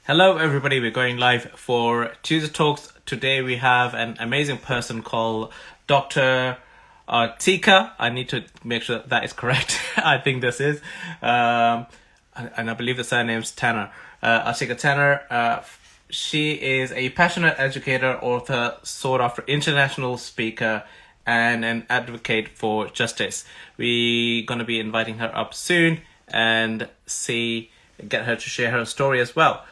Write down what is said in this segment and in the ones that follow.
Hello, everybody. We're going live for Tuesday Talks. Today we have an amazing person called Dr. Artika. I need to make sure that is correct. I think this is. And I believe the surname's Tyner. Artika Tyner. She is a passionate educator, author, sought after international speaker, and an advocate for justice. We're going to be inviting her up soon and get her to share her story as well.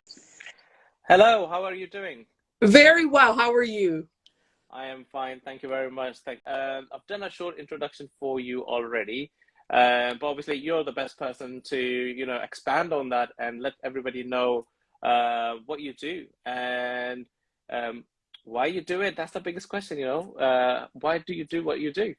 Hello, how are you doing? Very well. How are you? I am fine, thank you very much. I've done a short introduction for you already, but obviously you're the best person to, expand on that and let everybody know what you do and why you do it. That's the biggest question, why do you do what you do?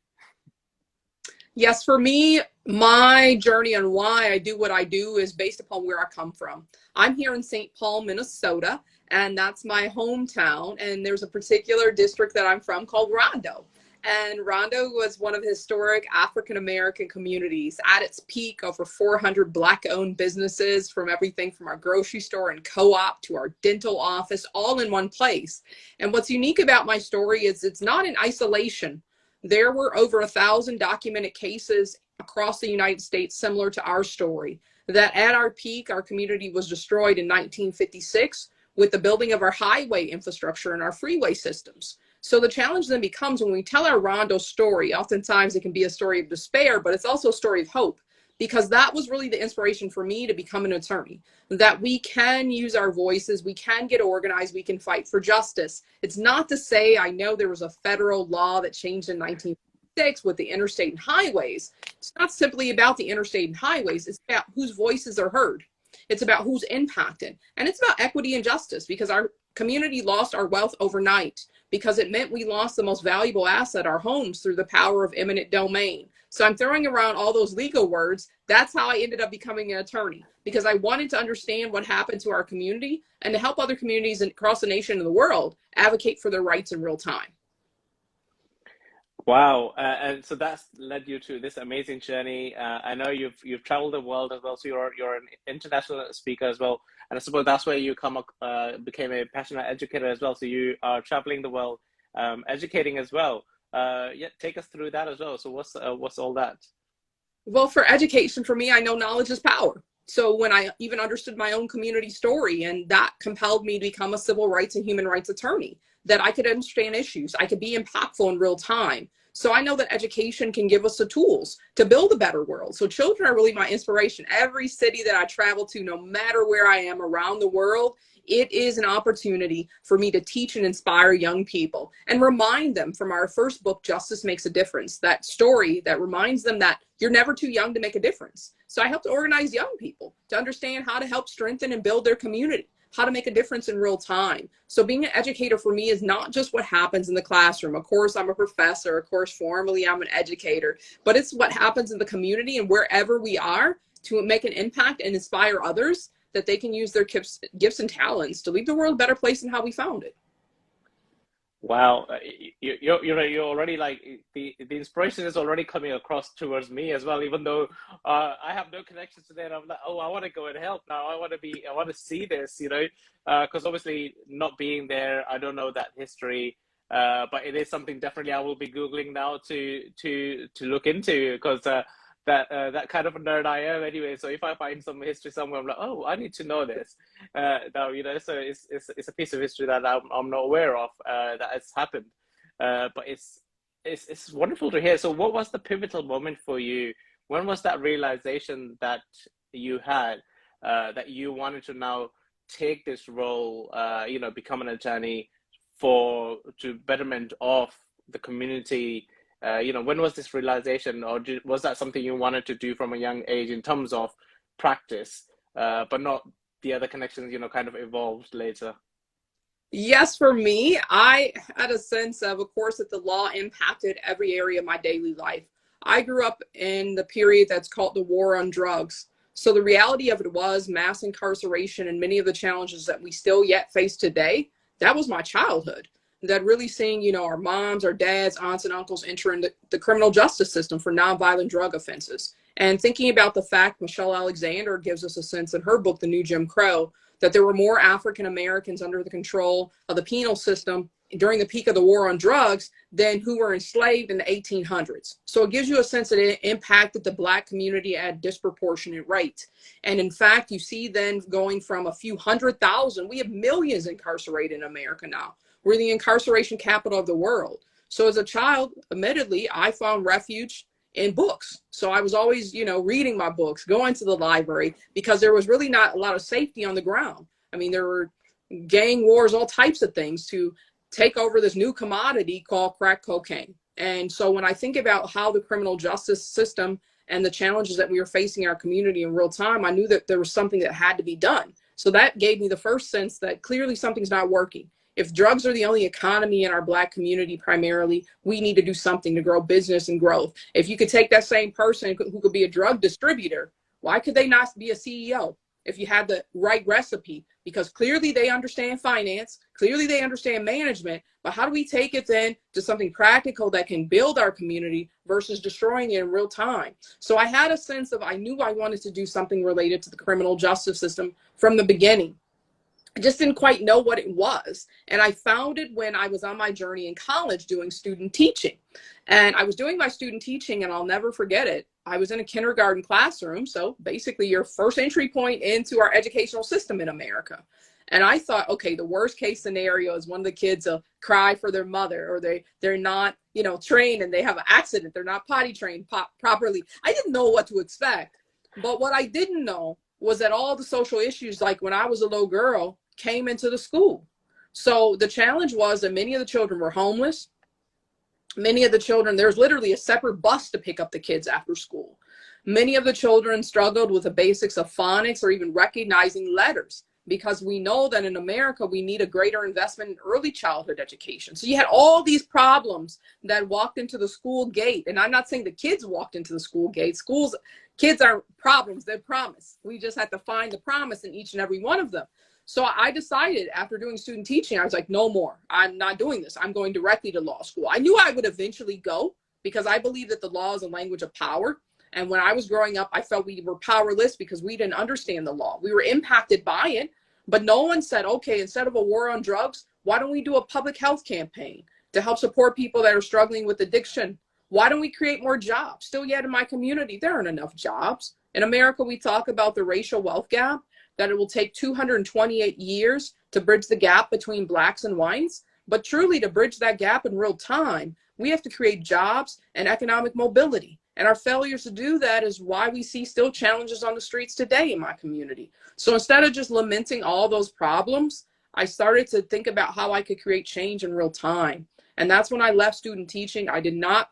Yes, for me, my journey on why I do what I do is based upon where I come from. I'm here in St. Paul, Minnesota, and that's my hometown. And there's a particular district that I'm from called Rondo. And Rondo was one of the historic African-American communities. At its peak, over 400 Black-owned businesses, from everything from our grocery store and co-op to our dental office, all in one place. And what's unique about my story is it's not in isolation. There were over 1,000 documented cases across the United States similar to our story, that at our peak, our community was destroyed in 1956 with the building of our highway infrastructure and our freeway systems. So the challenge then becomes when we tell our Rondo story, oftentimes it can be a story of despair, but it's also a story of hope, because that was really the inspiration for me to become an attorney, that we can use our voices, we can get organized, we can fight for justice. It's not to say, I know there was a federal law that changed in 1956 with the interstate and highways. It's not simply about the interstate and highways, it's about whose voices are heard. It's about who's impacted. And it's about equity and justice, because our community lost our wealth overnight, because it meant we lost the most valuable asset, our homes, through the power of eminent domain. So I'm throwing around all those legal words. That's how I ended up becoming an attorney, because I wanted to understand what happened to our community and to help other communities across the nation and the world advocate for their rights in real time. Wow, and so that's led you to this amazing journey. I know you've traveled the world as well, so you're an international speaker as well, and I suppose that's where you became a passionate educator as well. So you are traveling the world, educating as well. Yeah, take us through that as well. So what's all that? Well, for education, for me, I know knowledge is power. So when I even understood my own community story, and that compelled me to become a civil rights and human rights attorney, that I could understand issues, I could be impactful in real time. So I know that education can give us the tools to build a better world. So children are really my inspiration. Every city that I travel to, no matter where I am around the world, it is an opportunity for me to teach and inspire young people and remind them from our first book, Justice Makes a Difference, that story that reminds them that you're never too young to make a difference. So I help to organize young people to understand how to help strengthen and build their community, how to make a difference in real time. So being an educator for me is not just what happens in the classroom. Of course, I'm a professor. Of course, formally, I'm an educator. But it's what happens in the community and wherever we are to make an impact and inspire others, that they can use their gifts and talents to leave the world a better place than how we found it. Wow, you're already like the inspiration is already coming across towards me as well. Even though I have no connection to that, I'm like, oh, I want to go and help now. I want to see this, because obviously not being there, I don't know that history, but it is something definitely I will be Googling now to look into, because that kind of a nerd I am anyway. So if I find some history somewhere, I'm like, oh, I need to know this. Now, so it's a piece of history that I'm not aware of that has happened. But it's wonderful to hear. So what was the pivotal moment for you? When was that realization that you had that you wanted to now take this role, become an attorney to betterment of the community? When was this realization, or was that something you wanted to do from a young age in terms of practice, but not the other connections, kind of evolved later? Yes, for me, I had a sense of course, that the law impacted every area of my daily life. I grew up in the period that's called the war on drugs. So the reality of it was mass incarceration and many of the challenges that we still yet face today. That was my childhood. that really seeing, you know, our moms, our dads, aunts, and uncles entering the criminal justice system for nonviolent drug offenses. And thinking about the fact Michelle Alexander gives us a sense in her book, The New Jim Crow, that there were more African Americans under the control of the penal system during the peak of the war on drugs than who were enslaved in the 1800s. So it gives you a sense that it impacted the Black community at disproportionate rates. And in fact, you see then going from a few 100,000, we have millions incarcerated in America now. We're the incarceration capital of the world. So as a child, admittedly, I found refuge in books. So I was always, you know, reading my books, going to the library, because there was really not a lot of safety on the ground. I mean, there were gang wars, all types of things to take over this new commodity called crack cocaine. And so when I think about how the criminal justice system and the challenges that we were facing in our community in real time, I knew that there was something that had to be done. So that gave me the first sense that clearly something's not working. If drugs are the only economy in our Black community primarily, we need to do something to grow business and growth. If you could take that same person who could be a drug distributor, why could they not be a CEO if you had the right recipe? Because clearly they understand finance, clearly they understand management, but how do we take it then to something practical that can build our community versus destroying it in real time? So I had a sense of, I knew I wanted to do something related to the criminal justice system from the beginning. I just didn't quite know what it was. And I found it when I was on my journey in college doing student teaching. And I was doing my student teaching, and I'll never forget it. I was in a kindergarten classroom. So basically your first entry point into our educational system in America. And I thought, okay, the worst case scenario is one of the kids will cry for their mother, or they're not, you know, trained and they have an accident. They're not potty trained properly. I didn't know what to expect. But what I didn't know was that all the social issues, like when I was a little girl, came into the school. So the challenge was that many of the children were homeless. Many of the children, there's literally a separate bus to pick up the kids after school. Many of the children struggled with the basics of phonics or even recognizing letters, because we know that in America, we need a greater investment in early childhood education. So you had all these problems that walked into the school gate. And I'm not saying the kids walked into the school gate. Kids aren't problems, they're promise. We just have to find the promise in each and every one of them. So I decided after doing student teaching, I was like, no more. I'm not doing this. I'm going directly to law school. I knew I would eventually go, because I believe that the law is a language of power. And when I was growing up, I felt we were powerless because we didn't understand the law. We were impacted by it, but no one said, okay, instead of a war on drugs, why don't we do a public health campaign to help support people that are struggling with addiction? Why don't we create more jobs? Still yet in my community, there aren't enough jobs. In America, we talk about the racial wealth gap, that it will take 228 years to bridge the gap between Blacks and whites. But truly, to bridge that gap in real time, we have to create jobs and economic mobility. And our failures to do that is why we see still challenges on the streets today in my community. So instead of just lamenting all those problems, I started to think about how I could create change in real time. And that's when I left student teaching. I did not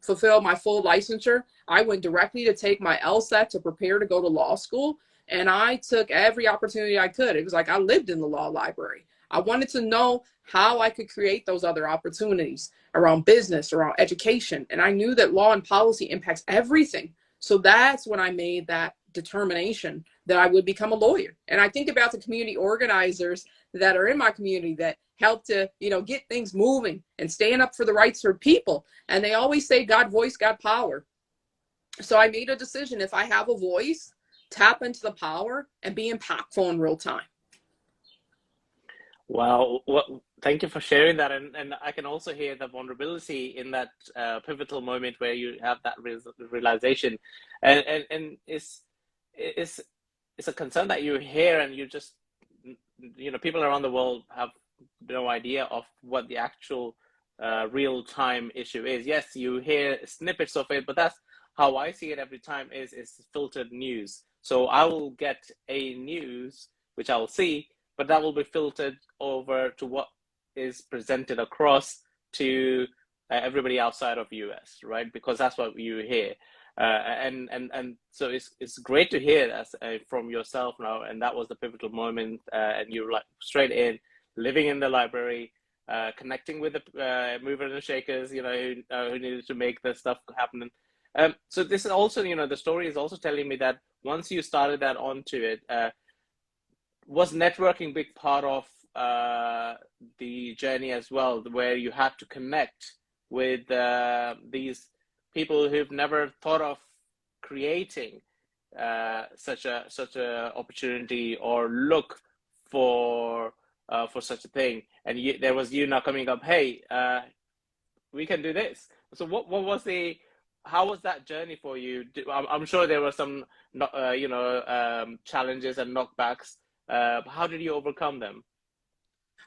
fulfill my full licensure. I went directly to take my LSAT to prepare to go to law school. And I took every opportunity I could. It was like I lived in the law library. I wanted to know how I could create those other opportunities around business, around education. And I knew that law and policy impacts everything. So that's when I made that determination that I would become a lawyer. And I think about the community organizers that are in my community that help to, you know, get things moving and stand up for the rights of people. And they always say, God voice, God power. So I made a decision. If I have a voice, tap into the power and be impactful in real time. Wow. Well, thank you for sharing that. And I can also hear the vulnerability in that pivotal moment where you have that realization. And it's a concern that you hear, and you just, you know, people around the world have no idea of what the actual real-time issue is. Yes, you hear snippets of it, but that's how I see it every time is filtered news. So I will get a news, which I will see, but that will be filtered over to what is presented across to everybody outside of US, right? Because that's what you hear. And so it's great to hear that from yourself now. And that was the pivotal moment. And you're like straight in, living in the library, connecting with the movers and shakers, you know, who needed to make the stuff happen. So this is also, you know, the story is also telling me that once you started that onto it, was networking a big part of the journey as well, where you had to connect with these people who've never thought of creating such a opportunity or look for such a thing, and there was you now coming up, hey, we can do this. So what was how was that journey for you? I'm sure there were some challenges and knockbacks. How did you overcome them?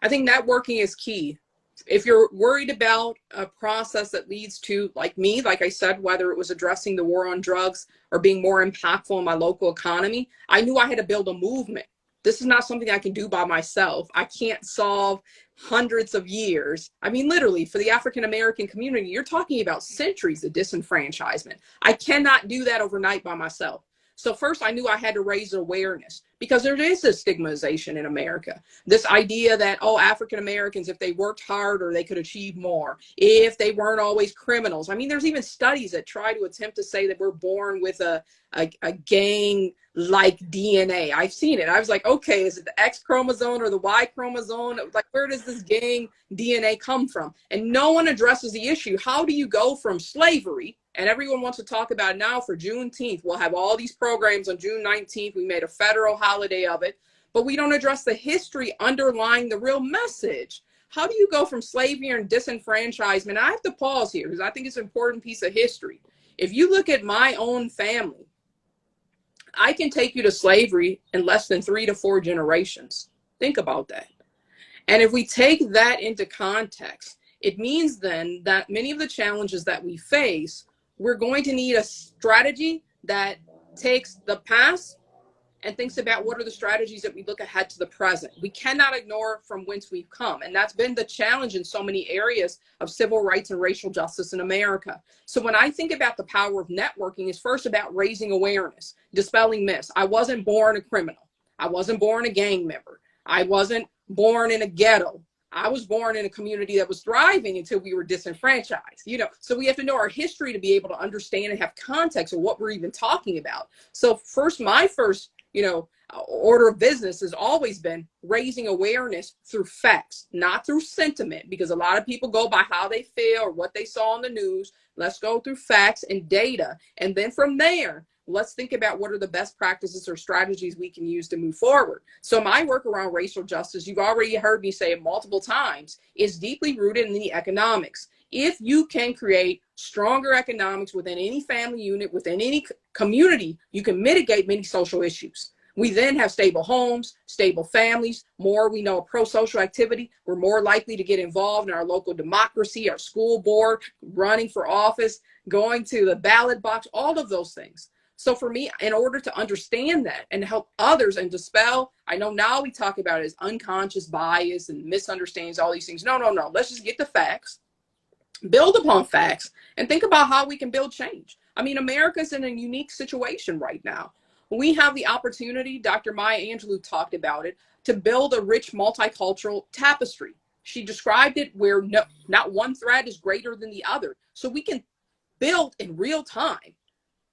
I think networking is key. If you're worried about a process that leads to, like me, like I said, whether it was addressing the war on drugs or being more impactful in my local economy, I knew I had to build a movement. This is not something I can do by myself. I can't solve hundreds of years. I mean, literally, for the African American community, you're talking about centuries of disenfranchisement. I cannot do that overnight by myself. So first, I knew I had to raise awareness, because there is a stigmatization in America. This idea that, oh, African Americans, if they worked harder, they could achieve more, if they weren't always criminals. I mean, there's even studies that try to attempt to say that we're born with a gang-like DNA. I've seen it. I was like, okay, is it the X chromosome or the Y chromosome? Like, where does this gang DNA come from? And no one addresses the issue. How do you go from slavery? And everyone wants to talk about it now for Juneteenth. We'll have all these programs on June 19th. We made a federal holiday of it, but we don't address the history underlying the real message. How do you go from slavery and disenfranchisement? I have to pause here because I think it's an important piece of history. If you look at my own family, I can take you to slavery in less than 3 to 4 generations. Think about that. And if we take that into context, it means then that many of the challenges that we face, we're going to need a strategy that takes the past and thinks about what are the strategies that we look ahead to the present. We cannot ignore from whence we've come. And that's been the challenge in so many areas of civil rights and racial justice in America. So when I think about the power of networking, it's first about raising awareness, dispelling myths. I wasn't born a criminal. I wasn't born a gang member. I wasn't born in a ghetto. I was born in a community that was thriving until we were disenfranchised, so we have to know our history to be able to understand and have context of what we're even talking about. So my first, order of business has always been raising awareness through facts, not through sentiment, because a lot of people go by how they feel or what they saw on the news. Let's go through facts and data. And then from there, let's think about what are the best practices or strategies we can use to move forward. So my work around racial justice, you've already heard me say it multiple times, is deeply rooted in the economics. If you can create stronger economics within any family unit, within any community, you can mitigate many social issues. We then have stable homes, stable families, more we know of pro-social activity. We're more likely to get involved in our local democracy, our school board, running for office, going to the ballot box, all of those things. So for me, in order to understand that and help others and dispel, I know now we talk about it as unconscious bias and misunderstandings, all these things. No. Let's just get the facts, build upon facts, and think about how we can build change. I mean, America's in a unique situation right now. We have the opportunity, Dr. Maya Angelou talked about it, to build a rich multicultural tapestry. She described it where not one thread is greater than the other. So we can build in real time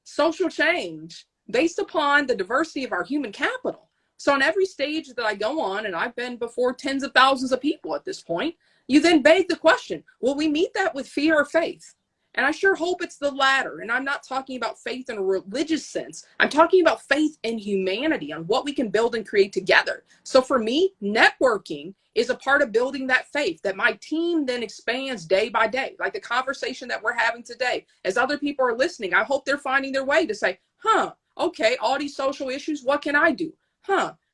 social change based upon the diversity of our human capital. So on every stage that I go on, and I've been before tens of thousands of people at this point, you then beg the question, will we meet that with fear or faith? And I sure hope it's the latter. And I'm not talking about faith in a religious sense. I'm talking about faith in humanity, on what we can build and create together. So for me, networking is a part of building that faith that my team then expands day by day. Like the conversation that we're having today, as other people are listening, I hope they're finding their way to say, okay, all these social issues, what can I do?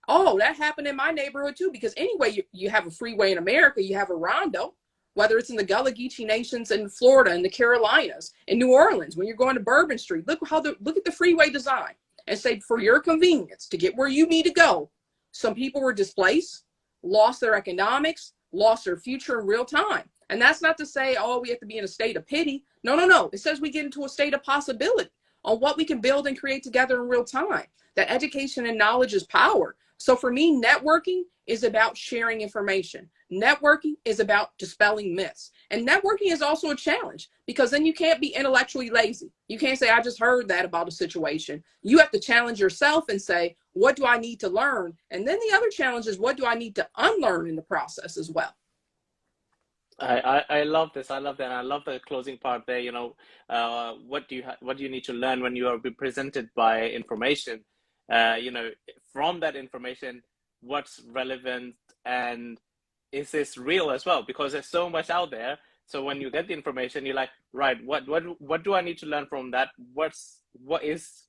Oh, that happened in my neighborhood too. Because anyway, you have a freeway in America, you have a rondo, whether it's in the Gullah Geechee Nations in Florida, in the Carolinas, in New Orleans, when you're going to Bourbon Street, look at the freeway design and say, for your convenience to get where you need to go. Some people were displaced, lost their economics, lost their future in real time. And that's not to say, oh, we have to be in a state of pity. No. It says we get into a state of possibility on what we can build and create together in real time. That education and knowledge is power. So for me, networking is about sharing information. Networking is about dispelling myths. And networking is also a challenge, because then you can't be intellectually lazy. You can't say, I just heard that about a situation. You have to challenge yourself and say, what do I need to learn? And then the other challenge is, what do I need to unlearn in the process as well? I love this. I love that. I love the closing part there. What do you need to learn when you are being presented by information? From that information, what's relevant and is this real as well? Because there's so much out there. So when you get the information, you're like, right, what do I need to learn from that? What is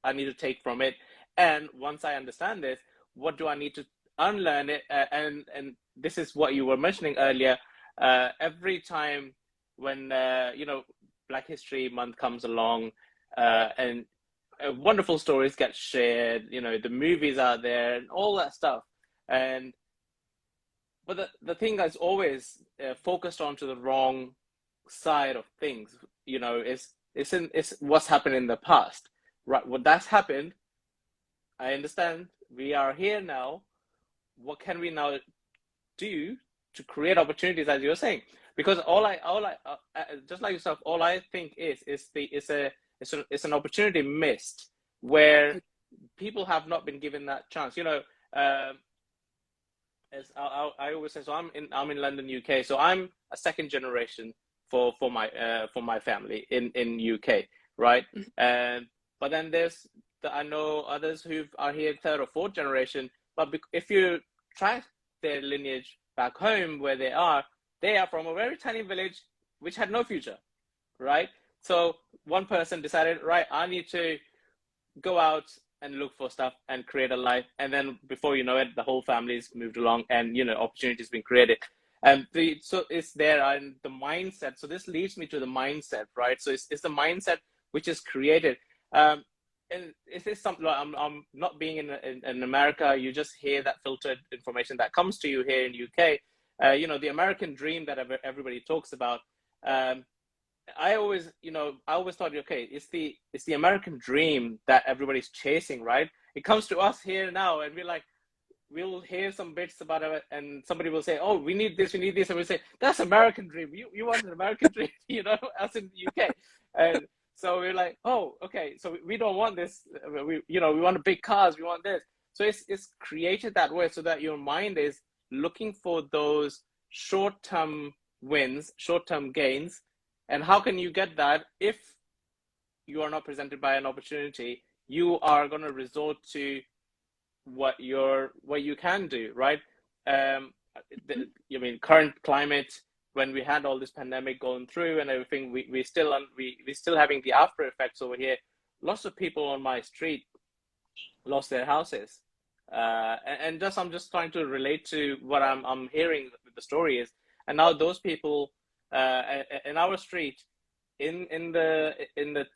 I need to take from it? And once I understand this, what do I need to unlearn it? And this is what you were mentioning earlier. Every time when Black History Month comes along, and wonderful stories get shared, the movies are there and all that stuff, but the thing that's always focused onto the wrong side of things, is what's happened in the past, right? What that's happened, I understand. We are here now. What can we now do to create opportunities, as you're saying? Because just like yourself, all I think it's an opportunity missed where people have not been given that chance. As I always say, so I'm in London, UK. So I'm a second generation for my family in UK, right? But then I know others who are here third or fourth generation. But if you track their lineage back home where they are from a very tiny village which had no future, right? So one person decided, right, I need to go out and look for stuff and create a life. And then before you know it, the whole family's moved along and, opportunities being created. And so it's there and the mindset. So this leads me to the mindset, right? So it's the mindset which is created. And is this something, I'm not being in America, you just hear that filtered information that comes to you here in UK. The American dream that everybody talks about. I always thought, okay, it's the American dream that everybody's chasing, right? It comes to us here now, and we'll hear some bits about it, and somebody will say, "Oh, we need this," and we say, "That's American dream. You want an American dream, us in the UK." And so we're like, "Oh, okay. So we don't want this. We want the big cars. We want this." So it's created that way so that your mind is looking for those short-term wins, short-term gains. And how can you get that if you are not presented by an opportunity? You are going to resort to what you can do, right? Current climate, when we had all this pandemic going through and everything, we still having the after effects over here. Lots of people on my street lost their houses, and I'm just trying to relate to what I'm hearing. The story is, and now those people. In our street, in the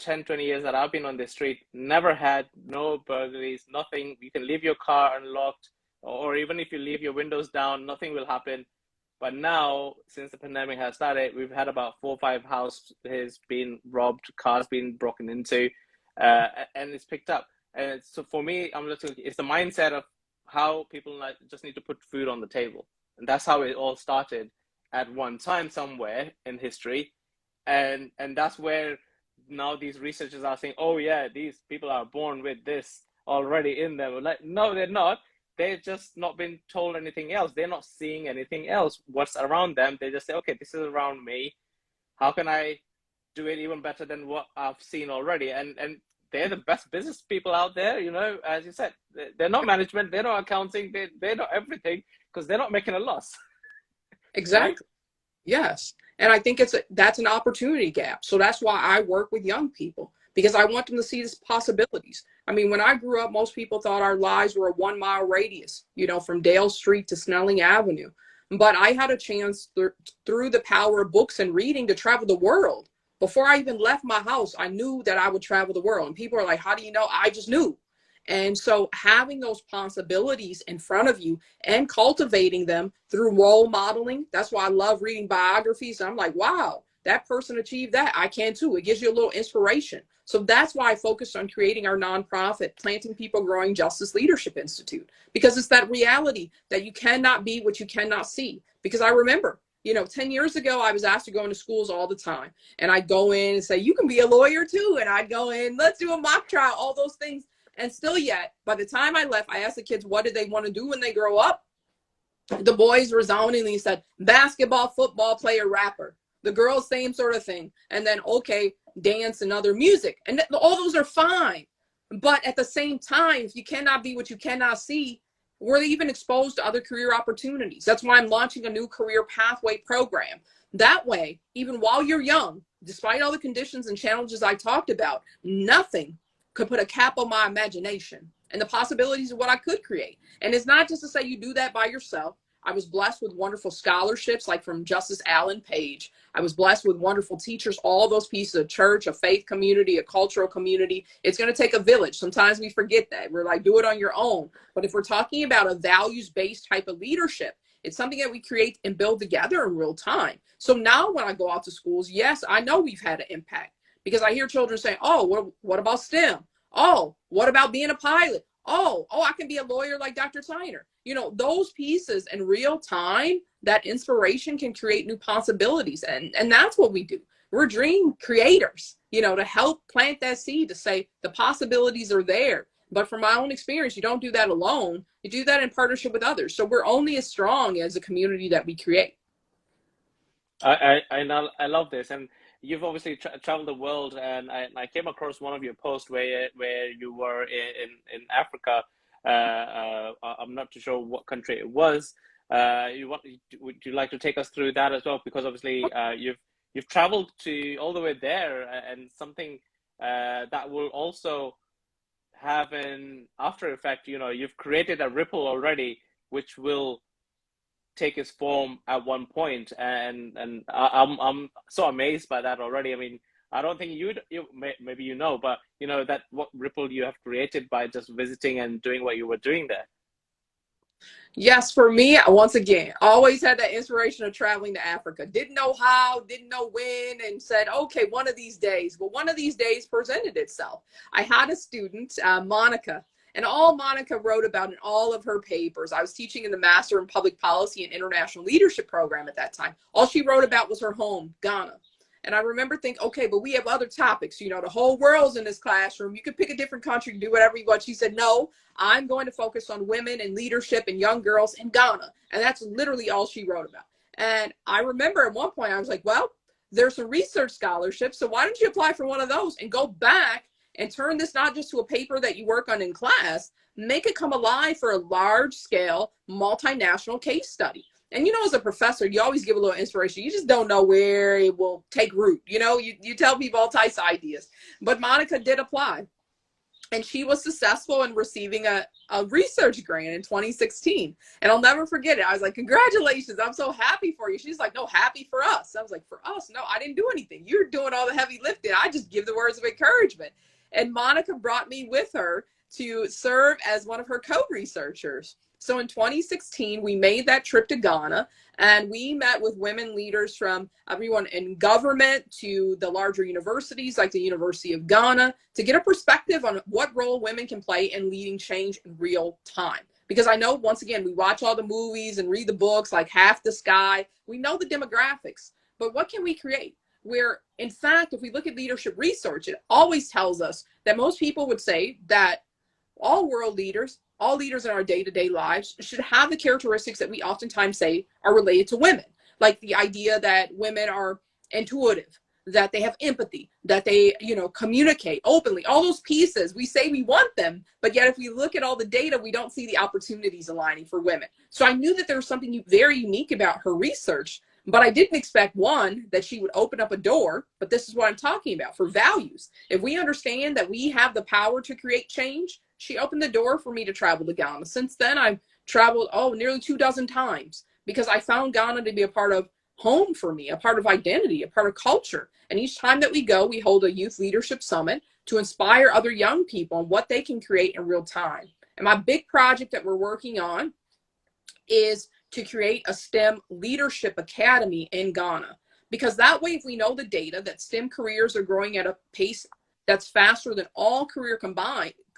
10, 20 years that I've been on this street, never had no burglaries, nothing. You can leave your car unlocked, or even if you leave your windows down, nothing will happen. But now, since the pandemic has started, we've had about 4 or 5 houses being robbed, cars being broken into, and it's picked up. And so for me, it's the mindset of how people just need to put food on the table, and that's how it all started at one time somewhere in history, and that's where now these researchers are saying, oh yeah, these people are born with this already in them. Like, no, they're not. They've just not been told anything else. They're not seeing anything else. What's around them? They just say, okay, this is around me. How can I do it even better than what I've seen already? And they're the best business people out there. As you said, they're not management. They're not accounting. They're not everything because they're not making a loss. Exactly. Right? Yes. And I think that's an opportunity gap. So that's why I work with young people, because I want them to see these possibilities. I mean, when I grew up, most people thought our lives were a 1-mile radius, from Dale Street to Snelling Avenue. But I had a chance through the power of books and reading to travel the world. Before I even left my house, I knew that I would travel the world. And people are like, how do you know? I just knew. And so having those possibilities in front of you and cultivating them through role modeling, that's why I love reading biographies. I'm like, wow, that person achieved that. I can too. It gives you a little inspiration. So that's why I focused on creating our nonprofit, Planting People Growing Justice Leadership Institute, because it's that reality that you cannot be what you cannot see. Because I remember, 10 years ago, I was asked to go into schools all the time. And I'd go in and say, you can be a lawyer too. And I'd go in, let's do a mock trial, all those things. And still yet, by the time I left, I asked the kids, what did they want to do when they grow up? The boys resoundingly said, basketball, football player, rapper. The girls, same sort of thing. And then, okay, dance and other music. And all those are fine. But at the same time, if you cannot be what you cannot see, we're even exposed to other career opportunities. That's why I'm launching a new career pathway program. That way, even while you're young, despite all the conditions and challenges I talked about, nothing could put a cap on my imagination and the possibilities of what I could create. And it's not just to say you do that by yourself. I was blessed with wonderful scholarships, like from Justice Allen Page. I was blessed with wonderful teachers, all those pieces of church, a faith community, a cultural community. It's going to take a village. Sometimes we forget that. We're like, do it on your own. But if we're talking about a values-based type of leadership, it's something that we create and build together in real time. So now when I go out to schools, yes, I know we've had an impact, because I hear children saying, oh, what about STEM? Oh, what about being a pilot? Oh, I can be a lawyer like Dr. Tyner. You know, those pieces in real time, that inspiration can create new possibilities. And that's what we do. We're dream creators, you know, to help plant that seed, to say the possibilities are there. But from my own experience, you don't do that alone. You do that in partnership with others. So we're only as strong as a community that we create. I love this, and you've obviously traveled the world, and I came across one of your posts where you were in Africa. I'm not too sure what country it was. Would you like to take us through that as well? Because obviously you've traveled to all the way there, and something that will also have an after effect. You know, you've created a ripple already, which will take its form at one point, and I'm so amazed by that already. I mean, I don't think maybe you know, but you know that what ripple you have created by just visiting and doing what you were doing there. Yes, for me, once again, always had that inspiration of traveling to Africa. Didn't know how, didn't know when, and said, okay, one of these days. Well, one of these days presented itself. I had a student, Monica, and all Monica wrote about in all of her papers, I was teaching in the Master in Public Policy and International Leadership program at that time. All she wrote about was her home, Ghana. And I remember thinking, okay, but we have other topics. You know, the whole world's in this classroom. You could pick a different country, do whatever you want. She said, no, I'm going to focus on women and leadership and young girls in Ghana. And that's literally all she wrote about. And I remember at one point, I was like, well, there's some research scholarships. So why don't you apply for one of those and go back and turn this not just to a paper that you work on in class, make it come alive for a large scale multinational case study. And, you know, as a professor, you always give a little inspiration. You just don't know where it will take root. You know, you tell people all types of ideas. But Monica did apply. And she was successful in receiving a research grant in 2016. And I'll never forget it. I was like, congratulations. I'm so happy for you. She's like, no, happy for us. I was like, for us? No, I didn't do anything. You're doing all the heavy lifting. I just give the words of encouragement. And Monica brought me with her to serve as one of her co-researchers. So in 2016, we made that trip to Ghana, and we met with women leaders from everyone in government to the larger universities like the University of Ghana to get a perspective on what role women can play in leading change in real time. Because I know, once again, we watch all the movies and read the books like Half the Sky. We know the demographics, but what can we create? Where, in fact, if we look at leadership research, it always tells us that most people would say that all world leaders, all leaders in our day-to-day lives should have the characteristics that we oftentimes say are related to women. Like the idea that women are intuitive, that they have empathy, that they, you know, communicate openly, all those pieces. We say we want them, but yet if we look at all the data, we don't see the opportunities aligning for women. So I knew that there was something very unique about her research, but I didn't expect, one, that she would open up a door, but this is what I'm talking about, for values. If we understand that we have the power to create change, she opened the door for me to travel to Ghana. Since then, I've traveled, nearly 24 times, because I found Ghana to be a part of home for me, a part of identity, a part of culture. And each time that we go, we hold a youth leadership summit to inspire other young people on what they can create in real time. And my big project that we're working on is to create a STEM leadership academy in Ghana. Because that way, if we know the data that STEM careers are growing at a pace that's faster than all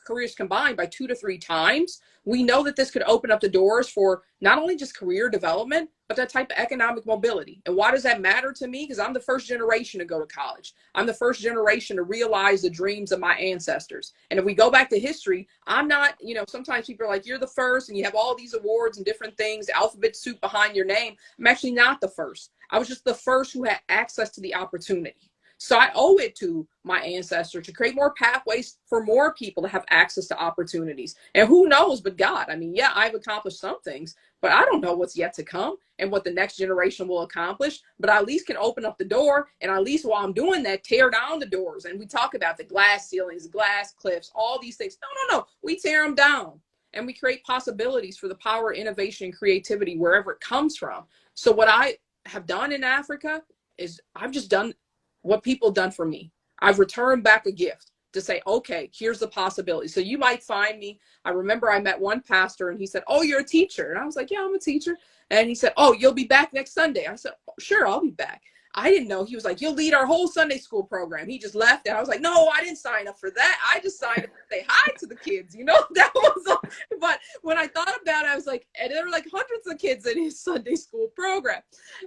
careers combined by 2 to 3 times, we know that this could open up the doors for not only just career development, but that type of economic mobility. And why does that matter to me? Because I'm the first generation to go to college. I'm the first generation to realize the dreams of my ancestors. And if we go back to history, I'm not, sometimes people are like, you're the first and you have all these awards and different things, alphabet soup behind your name. I'm actually not the first. I was just the first who had access to the opportunity. So I owe it to my ancestors to create more pathways for more people to have access to opportunities. And who knows but God? I mean, yeah, I've accomplished some things, but I don't know what's yet to come and what the next generation will accomplish. But I at least can open up the door, and at least while I'm doing that, tear down the doors. And we talk about the glass ceilings, glass cliffs, all these things. No. We tear them down and we create possibilities for the power, innovation, and creativity wherever it comes from. So what I have done in Africa is I've just done what people done for me. I've returned back a gift to say, okay, here's the possibility. So you might find me. I remember I met one pastor and he said, oh, you're a teacher. And I was like, yeah, I'm a teacher. And he said, oh, you'll be back next Sunday. I said, oh, sure, I'll be back. I didn't know. He was like, you'll lead our whole Sunday school program. He just left. And I was like, no, I didn't sign up for that. I just signed up to say hi to the kids. That was, but when I thought about it, I was like, and there were like hundreds of kids in his Sunday school program.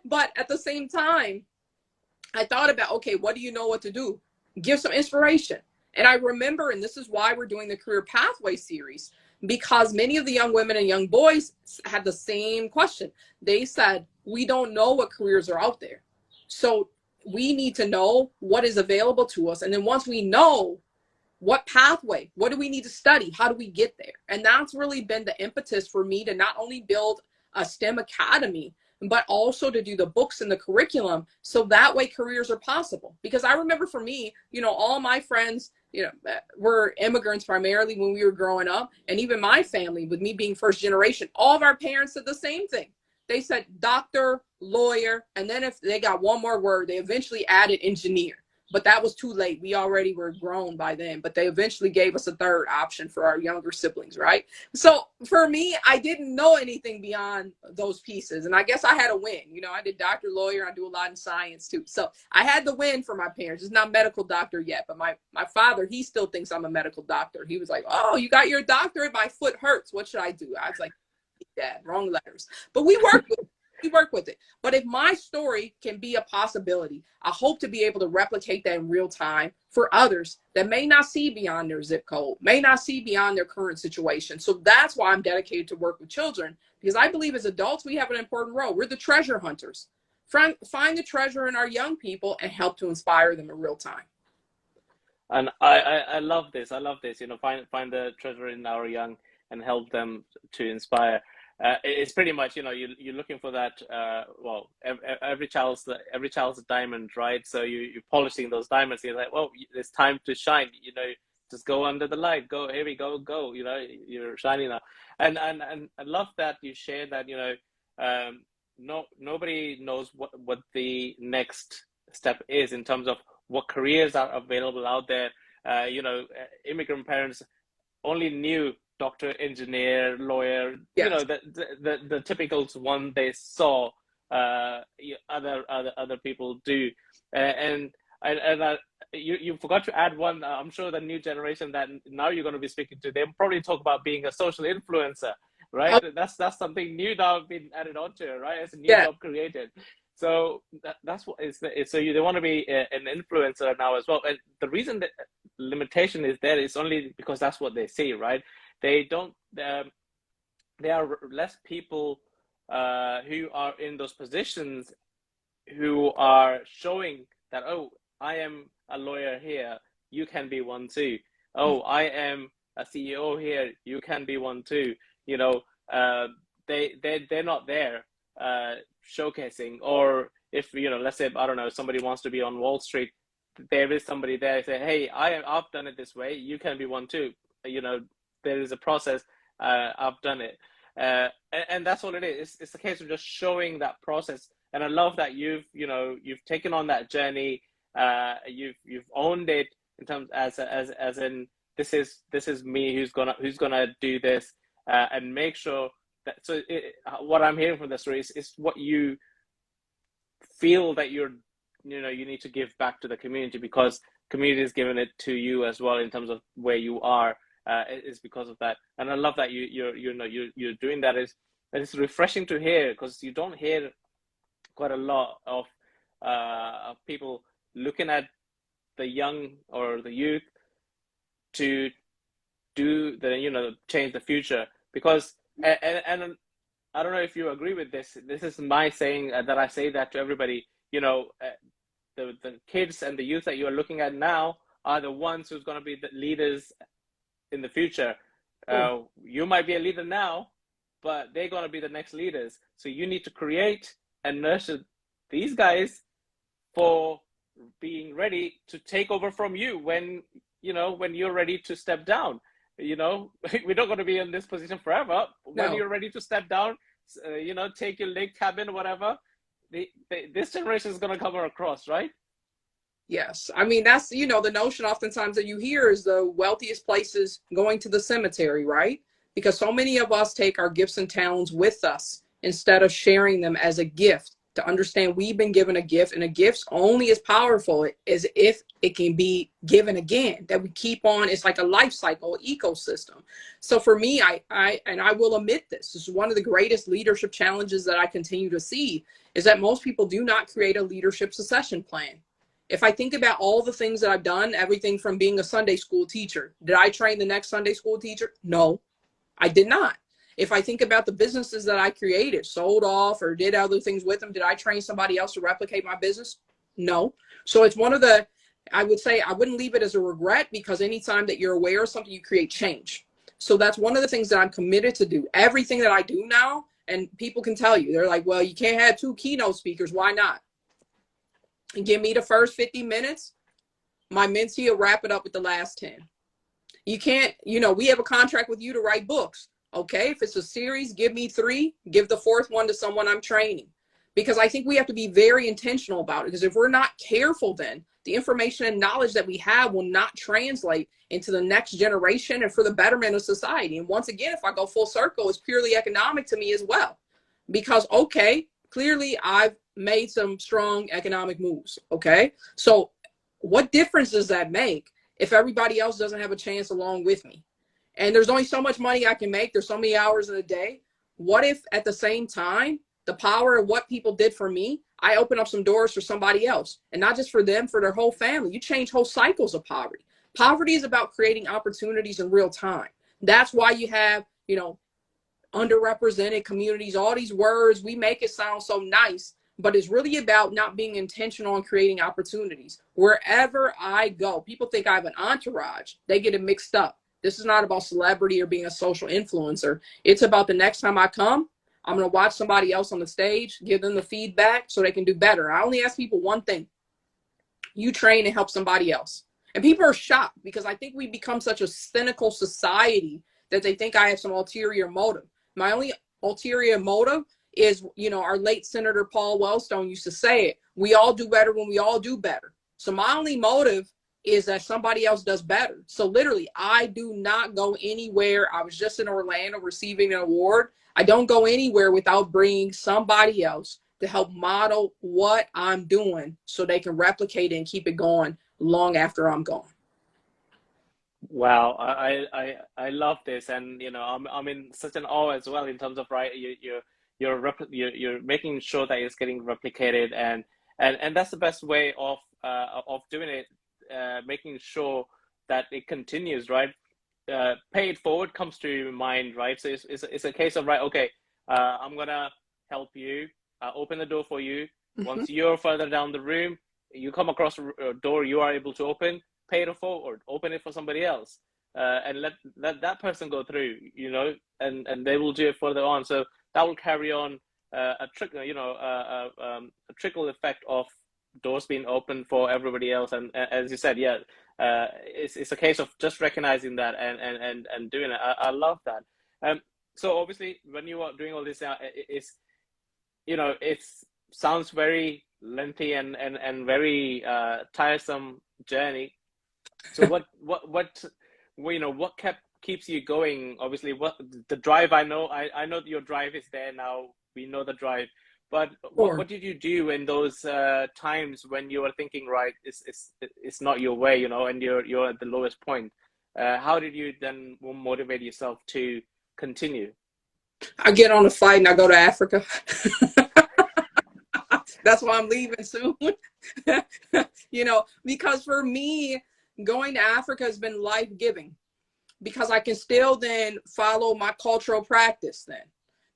But at the same time, I thought about, okay, what do you know what to do? Give some inspiration. And I remember, and this is why we're doing the Career Pathway series, because many of the young women and young boys had the same question. They said, we don't know what careers are out there. So we need to know what is available to us. And then once we know what pathway, what do we need to study? How do we get there? And that's really been the impetus for me to not only build a STEM academy, but also to do the books and the curriculum. So that way careers are possible. Because I remember for me, all my friends, were immigrants primarily when we were growing up. And even my family, with me being first generation, all of our parents said the same thing. They said doctor, lawyer, and then if they got one more word, they eventually added engineer. But that was too late. We already were grown by then, but they eventually gave us a third option for our younger siblings, right? So for me, I didn't know anything beyond those pieces. And I guess I had a win. I did doctor, lawyer, I do a lot in science too. So I had the win for my parents. It's not medical doctor yet, but my father, he still thinks I'm a medical doctor. He was like, oh, you got your doctorate? My foot hurts. What should I do? I was like, Dad, wrong letters. But we work with it. But if my story can be a possibility, I hope to be able to replicate that in real time for others that may not see beyond their zip code, may not see beyond their current situation. So that's why I'm dedicated to work with children, because I believe as adults, we have an important role. We're the treasure hunters. Find the treasure in our young people and help to inspire them in real time. And I love this. I love this. Find the treasure in our young and help them to inspire. It's pretty much, you're looking for that. Every child's a diamond, right? So you're polishing those diamonds. You're like, well, it's time to shine. Just go under the light. Go, here we go. You're shining now. And I love that you shared that. Nobody knows what the next step is in terms of what careers are available out there. Immigrant parents only knew doctor, engineer, lawyer, yes. The typical one they saw other people do, and you forgot to add one. I'm sure the new generation that now you're going to be speaking to, they probably talk about being a social influencer, right? That's something new now been added onto it, right? It's a new job created. So that's what so they want to be an influencer now as well. And the reason that limitation is there is only because that's what they see, right? They don't. There are less people who are in those positions who are showing that, oh, I am a lawyer here, you can be one too. Oh, I am a CEO here, you can be one too. They're not there showcasing. Or if let's say, I don't know, somebody wants to be on Wall Street, there is somebody there say, hey, I've done it this way, you can be one too. There is a process. I've done it, and that's all it is. It's a case of just showing that process. And I love that you've taken on that journey. You've owned it in terms as in this is me who's gonna do this, and make sure that. So what I'm hearing from the story is what you feel that you need to give back to the community, because community is giving it to you as well in terms of where you are. is because of that. And I love that you're doing that. It's refreshing to hear, because you don't hear quite a lot of people looking at the young or the youth to do change the future. Because and I don't know if you agree with this. This is my saying, that I say that to everybody. The kids and the youth that you are looking at now are the ones who's going to be the leaders in the future. You might be a leader now, but they're going to be the next leaders. So you need to create and nurture these guys for being ready to take over from you when you're ready to step down. We're not going to be in this position forever. When you're ready to step down, take your lake cabin, whatever, this generation is going to come across, right? Yes. I mean, that's, the notion oftentimes that you hear is the wealthiest places going to the cemetery, right? Because so many of us take our gifts and talents with us instead of sharing them as a gift, to understand we've been given a gift, and a gift's only as powerful as if it can be given again, that we keep on. It's like a life cycle ecosystem. So for me, I will admit this is one of the greatest leadership challenges that I continue to see, is that most people do not create a leadership succession plan. If I think about all the things that I've done, everything from being a Sunday school teacher, did I train the next Sunday school teacher? No, I did not. If I think about the businesses that I created, sold off, or did other things with them, did I train somebody else to replicate my business? No. So it's one of the, I would say, I wouldn't leave it as a regret, because anytime that you're aware of something, you create change. So that's one of the things that I'm committed to do. Everything that I do now, and people can tell you, they're like, well, you can't have 2 keynote speakers. Why not? And give me the first 50 minutes. My mentee will wrap it up with the last 10. You can't, we have a contract with you to write books. Okay, if it's a series, give me 3, give the 4th one to someone I'm training. Because I think we have to be very intentional about it. Because if we're not careful, then the information and knowledge that we have will not translate into the next generation and for the betterment of society. And once again, if I go full circle, it's purely economic to me as well. Because, okay, clearly I've made some strong economic moves. Okay, so what difference does that make if everybody else doesn't have a chance along with me? And there's only so much money I can make. There's so many hours in a day. What if at the same time, the power of what people did for me, I open up some doors for somebody else, and not just for them, for their whole family? You change whole cycles of poverty. Poverty is about creating opportunities in real time. That's why you have, underrepresented communities, all these words, we make it sound so nice, but it's really about not being intentional in creating opportunities. Wherever I go, people think I have an entourage. They get it mixed up. This is not about celebrity or being a social influencer. It's about the next time I come, I'm going to watch somebody else on the stage, give them the feedback so they can do better. I only ask people one thing. You train and help somebody else. And people are shocked, because I think we become such a cynical society that they think I have some ulterior motive. My only ulterior motive is, our late Senator Paul Wellstone used to say it. We all do better when we all do better. So my only motive is that somebody else does better. So literally, I do not go anywhere. I was just in Orlando receiving an award. I don't go anywhere without bringing somebody else to help model what I'm doing so they can replicate it and keep it going long after I'm gone. Wow, I love this, and I'm in such an awe as well, in terms of, right, you're making sure that it's getting replicated, and that's the best way of doing it. Making sure that it continues, right? Pay it forward comes to your mind, right? So it's a case of, right, okay, I'm gonna help you, open the door for you. Once you're further down the room, you come across a door you are able to open, pay it forward, open it for somebody else, and let that person go through, and they will do it further on. So that will carry on a trickle effect of doors being open for everybody else. And as you said, it's a case of just recognizing that and doing it. I love that. So obviously, when you are doing all this, it sounds very lengthy and very tiresome journey. So what keeps you going? Obviously, what the drive, I know that your drive is there now. We know the drive. But what did you do in those times when you were thinking, right, it's not your way, and you're at the lowest point? how did you then motivate yourself to continue? I get on a flight and I go to Africa. That's why I'm leaving soon. You know, because for me, going to Africa has been life-giving, because I can still then follow my cultural practice then.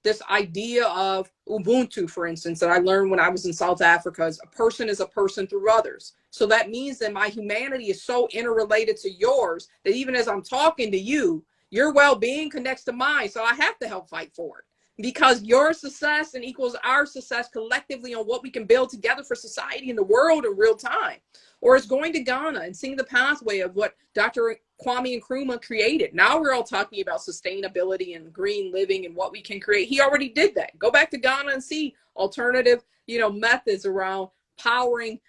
This idea of Ubuntu, for instance, that I learned when I was in South Africa, is a person is a person through others. So that means that my humanity is so interrelated to yours that even as I'm talking to you, your well-being connects to mine. So I have to help fight for it, because your success and equals our success collectively on what we can build together for society and the world in real time. Or it's going to Ghana and seeing the pathway of what Dr. Kwame Nkrumah created. Now we're all talking about sustainability and green living and what we can create. He already did that. Go back to Ghana and see alternative, methods around powering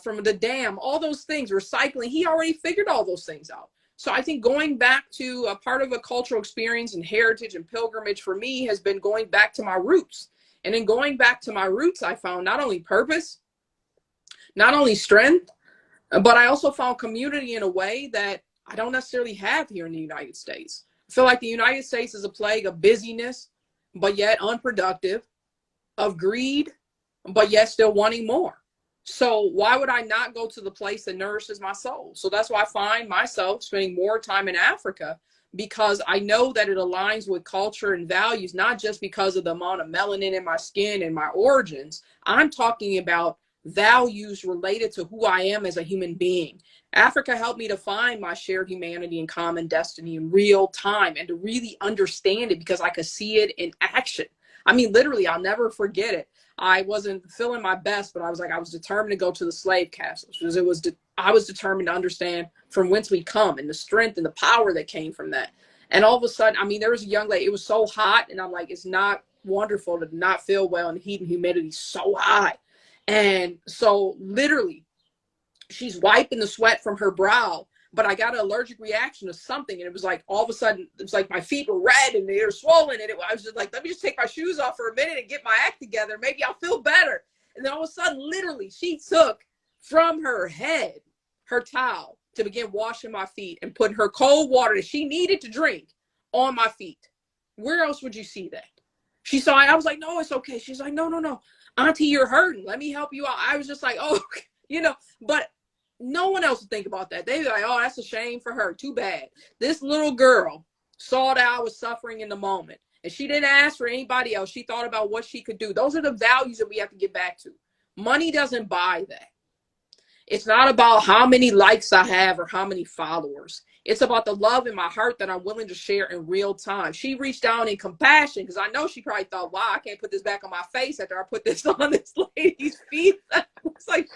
from the dam, all those things, recycling. He already figured all those things out. So I think going back to a part of a cultural experience and heritage and pilgrimage for me has been going back to my roots. And in going back to my roots, I found not only purpose, not only strength, but I also found community in a way that I don't necessarily have here in the United States. I feel like the United States is a plague of busyness, but yet unproductive, of greed, but yet still wanting more. So why would I not go to the place that nourishes my soul? So that's why I find myself spending more time in Africa, because I know that it aligns with culture and values, not just because of the amount of melanin in my skin and my origins. I'm talking about values related to who I am as a human being. Africa helped me to find my shared humanity and common destiny in real time, and to really understand it because I could see it in action. I mean, literally, I'll never forget it. I wasn't feeling my best, but I was determined to go to the slave castles, because I was determined to understand from whence we come and the strength and the power that came from that. And all of a sudden, I mean, there was a young lady, it was so hot, and I'm like, it's not wonderful to not feel well, and the heat and humidity so high. And so literally she's wiping the sweat from her brow, but I got an allergic reaction to something. And it was like, all of a sudden, it was like my feet were red and they were swollen. And I was just like, let me just take my shoes off for a minute and get my act together. Maybe I'll feel better. And then all of a sudden, literally, she took from her head her towel to begin washing my feet and putting her cold water that she needed to drink on my feet. Where else would you see that? She saw it. I was like, no, it's okay. She's like, no. Auntie, you're hurting. Let me help you out. I was just like, oh, but no one else would think about that. They'd be like, oh, that's a shame for her. Too bad. This little girl saw that I was suffering in the moment, and she didn't ask for anybody else. She thought about what she could do. Those are the values that we have to get back to. Money doesn't buy that. It's not about how many likes I have or how many followers. It's about the love in my heart that I'm willing to share in real time. She reached down in compassion, because I know she probably thought, wow, I can't put this back on my face after I put this on this lady's feet. It's like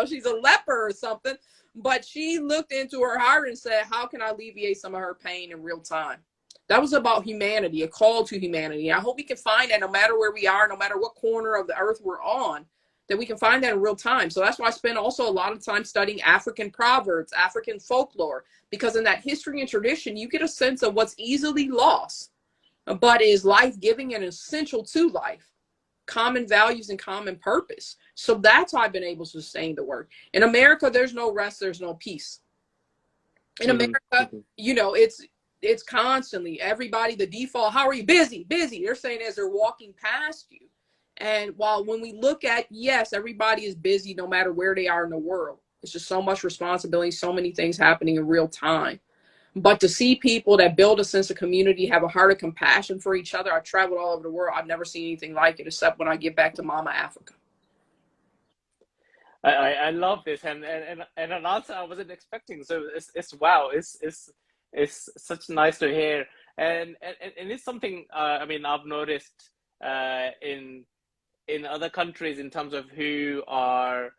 she's a leper or something. But she looked into her heart and said, how can I alleviate some of her pain in real time? That was about humanity, a call to humanity. I hope we can find that no matter where we are, no matter what corner of the earth we're on, that we can find that in real time. So that's why I spend also a lot of time studying African proverbs, African folklore, because in that history and tradition, you get a sense of what's easily lost, but is life-giving and essential to life, common values and common purpose. So that's how I've been able to sustain the work. In America, there's no rest, there's no peace. In America, it's constantly everybody, the default, how are you? Busy. They're saying as they're walking past you. And while when we look at, yes, everybody is busy no matter where they are in the world. It's just so much responsibility, so many things happening in real time. But to see people that build a sense of community, have a heart of compassion for each other. I've traveled all over the world. I've never seen anything like it, except when I get back to Mama Africa. I love this, and an answer I wasn't expecting. So it's wow, it's such nice to hear, and it's something I mean I've noticed in other countries in terms of who are,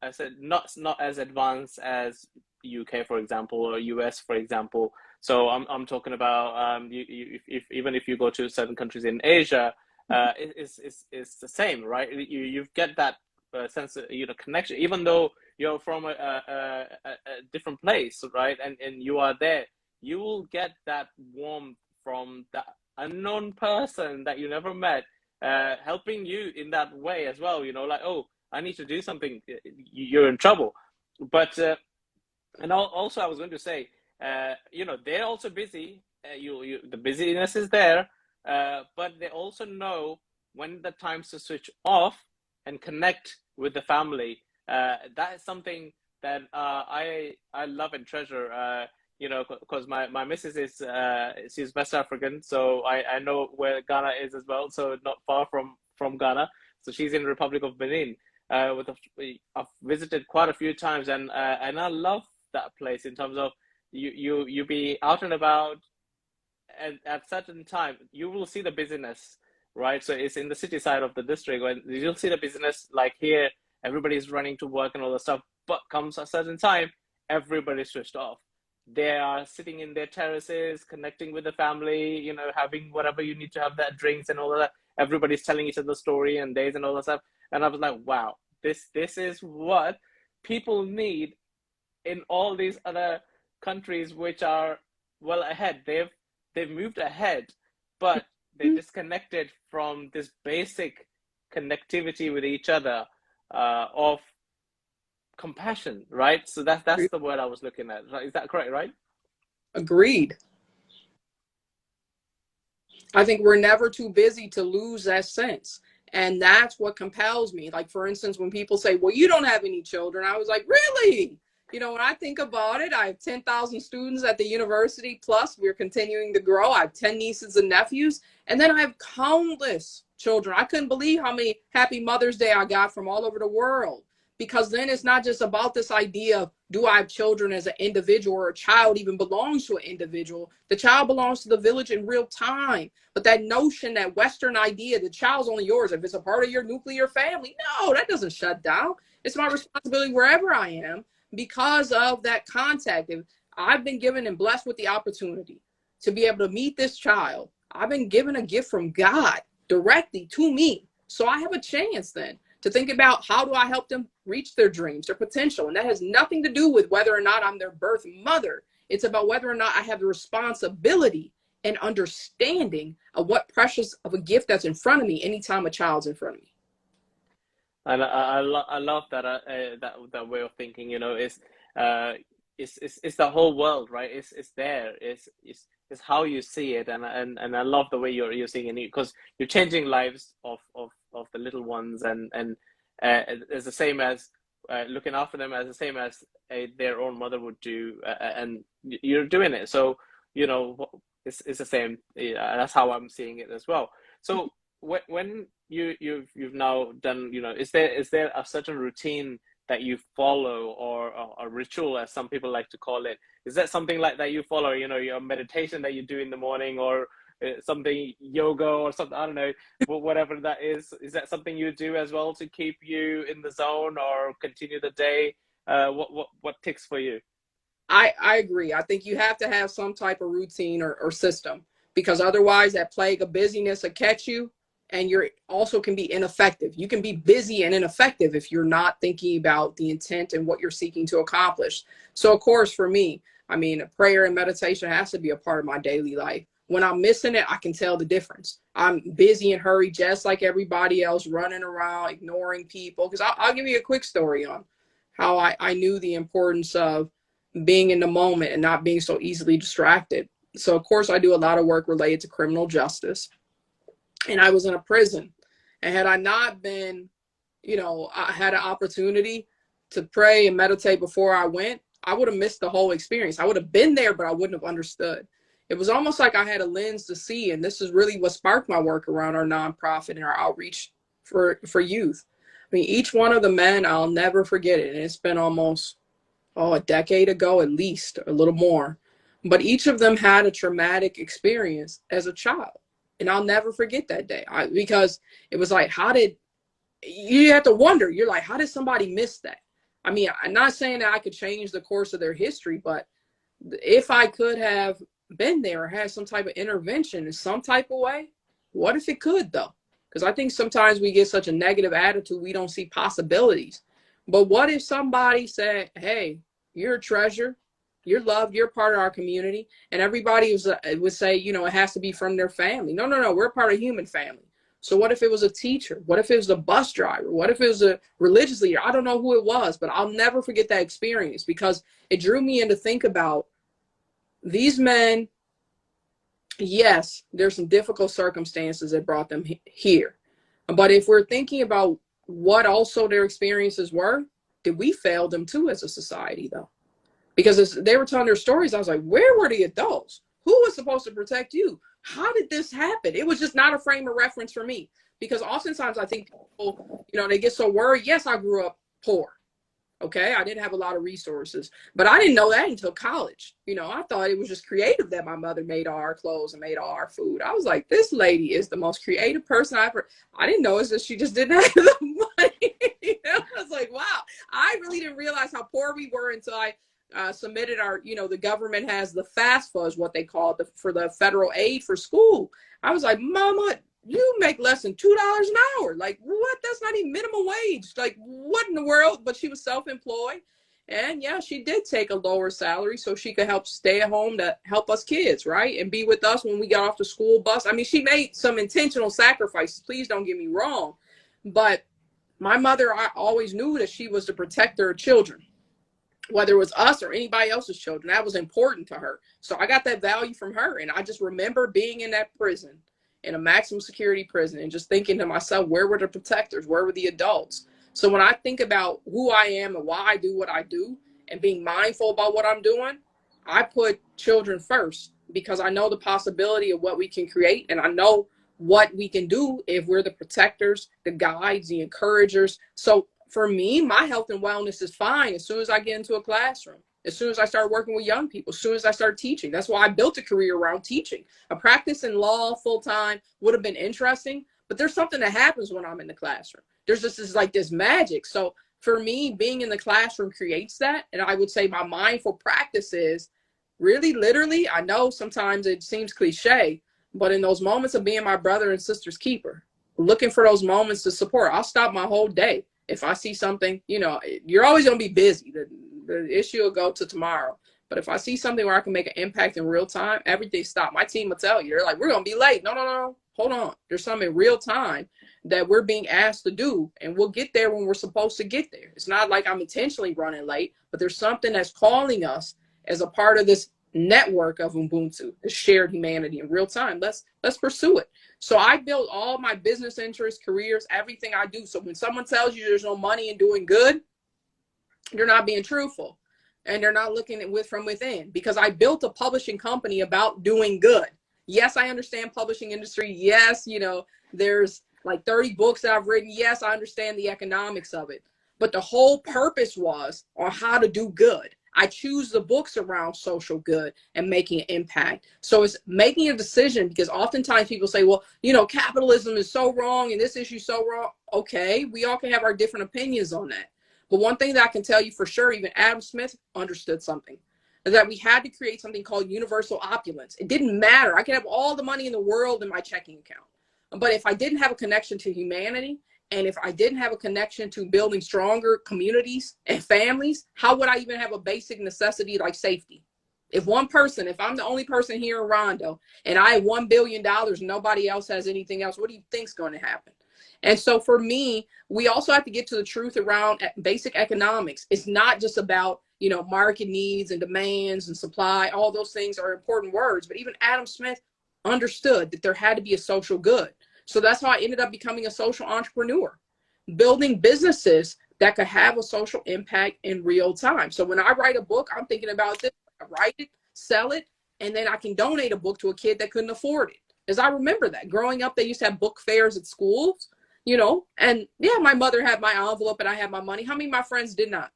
I said not as advanced as UK, for example, or US, for example. So I'm talking about even if you go to certain countries in Asia, it's the same, right? You get that sense of connection, even though you're from a different place, right? And you are there, you will get that warmth from that unknown person that you never met, helping you in that way as well. Like, oh, I need to do something. You're in trouble. But and also I was going to say, they're also busy. The busyness is there, but they also know when the times to switch off and connect with the family. That is something that I love and treasure. Because my missus is she's West African, so I know where Ghana is as well. So not far from Ghana. So she's in Republic of Benin. I've visited quite a few times, and I love that place in terms of you be out and about, and at certain time you will see the busyness, right? So it's in the city side of the district when you'll see the business, like here everybody's running to work and all the stuff, but comes a certain time everybody's switched off. They are sitting in their terraces, connecting with the family, having whatever you need to have, that drinks and all of that. Everybody's telling each other story and days and all that stuff. And I was like, wow, this is what people need in all these other countries which are well ahead. They've moved ahead, but they're disconnected from this basic connectivity with each other, of compassion, right? So that's the word I was looking at. Is that correct, right? Agreed. I think we're never too busy to lose that sense. And that's what compels me. Like, for instance, when people say, well, you don't have any children, I was like, really? When I think about it, I have 10,000 students at the university, plus we're continuing to grow. I have 10 nieces and nephews, and then I have countless children. I couldn't believe how many Happy Mother's Day I got from all over the world, because then it's not just about this idea of, do I have children as an individual, or a child even belongs to an individual? The child belongs to the village in real time. But that notion, that Western idea, the child's only yours if it's a part of your nuclear family, no, that doesn't shut down. It's my responsibility wherever I am, because of that contact. If I've been given and blessed with the opportunity to be able to meet this child, I've been given a gift from God directly to me. So I have a chance then to think about, how do I help them reach their dreams, their potential? And that has nothing to do with whether or not I'm their birth mother. It's about whether or not I have the responsibility and understanding of what precious of a gift that's in front of me anytime a child's in front of me. And I love that that way of thinking. It's the whole world, right? It's there. It's how you see it, and I love the way you're seeing it, because you're changing lives of the little ones, and it's the same as looking after them, as the same as their own mother would do, and you're doing it. So it's the same. That's how I'm seeing it as well. So when you've now done, is there a certain routine that you follow, or a ritual, as some people like to call it? Is that something like that you follow? Your meditation that you do in the morning, or something, yoga or something? I don't know, whatever that is. Is that something you do as well to keep you in the zone or continue the day? What ticks for you? I agree. I think you have to have some type of routine or system, because otherwise that plague of busyness will catch you, and you're also can be ineffective. You can be busy and ineffective if you're not thinking about the intent and what you're seeking to accomplish. So of course, for me, prayer and meditation has to be a part of my daily life. When I'm missing it, I can tell the difference. I'm busy and hurried just like everybody else, running around, ignoring people. Because I'll give you a quick story on how I knew the importance of being in the moment and not being so easily distracted. So of course, I do a lot of work related to criminal justice. And I was in a prison. And had I not been, I had an opportunity to pray and meditate before I went, I would have missed the whole experience. I would have been there, but I wouldn't have understood. It was almost like I had a lens to see. And this is really what sparked my work around our nonprofit and our outreach for youth. Each one of the men, I'll never forget it. And it's been almost, a decade ago, at least, a little more. But each of them had a traumatic experience as a child. And I'll never forget that day, because it was like, you have to wonder, you're like, how did somebody miss that? I'm not saying that I could change the course of their history, but if I could have been there or had some type of intervention in some type of way, what if it could, though? Because I think sometimes we get such a negative attitude, we don't see possibilities. But what if somebody said, hey, you're a treasure, you're loved, you're part of our community, and everybody would say, it has to be from their family. No, we're part of human family. So what if it was a teacher? What if it was a bus driver? What if it was a religious leader? I don't know who it was, but I'll never forget that experience, because it drew me in to think about these men, yes, there's some difficult circumstances that brought them here. But if we're thinking about what also their experiences were, did we fail them too as a society, though? Because as they were telling their stories, I was like, where were the adults? Who was supposed to protect you? How did this happen? It was just not a frame of reference for me. Because oftentimes I think people, they get so worried. Yes, I grew up poor. Okay, I didn't have a lot of resources, but I didn't know that until college. I thought it was just creative that my mother made all our clothes and made all our food. I was like, this lady is the most creative person I've ever. I didn't know it's that she just didn't have the money. I was like, wow, I really didn't realize how poor we were until I submitted our, the government has the FAFSA is what they call it, for the federal aid for school. I was like, Mama, you make less than $2 an hour. Like, what? That's not even minimum wage. Like, what in the world? But she was self-employed. And yeah, she did take a lower salary so she could help stay at home to help us kids, right? And be with us when we got off the school bus. I mean, she made some intentional sacrifices. Please don't get me wrong. But my mother, I always knew that she was the protector of children, whether it was us or anybody else's children. That was important to her. So I got that value from her. And I just remember being in that prison, in a maximum security prison, and just thinking to myself, where were the protectors? Where were the adults? So when I think about who I am and why I do what I do and being mindful about what I'm doing, I put children first because I know the possibility of what we can create. And I know what we can do if we're the protectors, the guides, the encouragers. So for me, my health and wellness is fine as soon as I get into a classroom. As soon as I start working with young people, as soon as I start teaching. That's why I built a career around teaching. A practice in law full-time would have been interesting, but there's something that happens when I'm in the classroom. There's just this magic. So for me, being in the classroom creates that. And I would say my mindful practice is really, literally, I know sometimes it seems cliche, but in those moments of being my brother and sister's keeper, looking for those moments to support, I'll stop my whole day. If I see something, you're always going to be busy. The issue will go to tomorrow. But if I see something where I can make an impact in real time, everything stop. My team will tell you, they're like, we're going to be late. No. Hold on. There's something in real time that we're being asked to do, and we'll get there when we're supposed to get there. It's not like I'm intentionally running late, but there's something that's calling us as a part of this network of Ubuntu, the shared humanity in real time. Let's pursue it. So I built all my business interests, careers, everything I do. So when someone tells you there's no money in doing good, they're not being truthful, and they're not looking at from within, because I built a publishing company about doing good. Yes, I understand publishing industry. Yes, there's like 30 books that I've written. Yes, I understand the economics of it, but the whole purpose was on how to do good. I choose the books around social good and making an impact. So it's making a decision, because oftentimes people say, well, capitalism is so wrong and this issue is so wrong. Okay, we all can have our different opinions on that. But one thing that I can tell you for sure, even Adam Smith understood something, is that we had to create something called universal opulence. It didn't matter. I could have all the money in the world in my checking account, but if I didn't have a connection to humanity, and if I didn't have a connection to building stronger communities and families, how would I even have a basic necessity like safety? If I'm the only person here in Rondo and I have $1 billion, and nobody else has anything else, what do you think's going to happen? And so for me, we also have to get to the truth around basic economics. It's not just about, market needs and demands and supply. All those things are important words, but even Adam Smith understood that there had to be a social good. So that's how I ended up becoming a social entrepreneur, building businesses that could have a social impact in real time. So when I write a book, I'm thinking about this. I write it, sell it, and then I can donate a book to a kid that couldn't afford it. As I remember that growing up, they used to have book fairs at schools, and yeah, my mother had my envelope and I had my money. How many of my friends did not?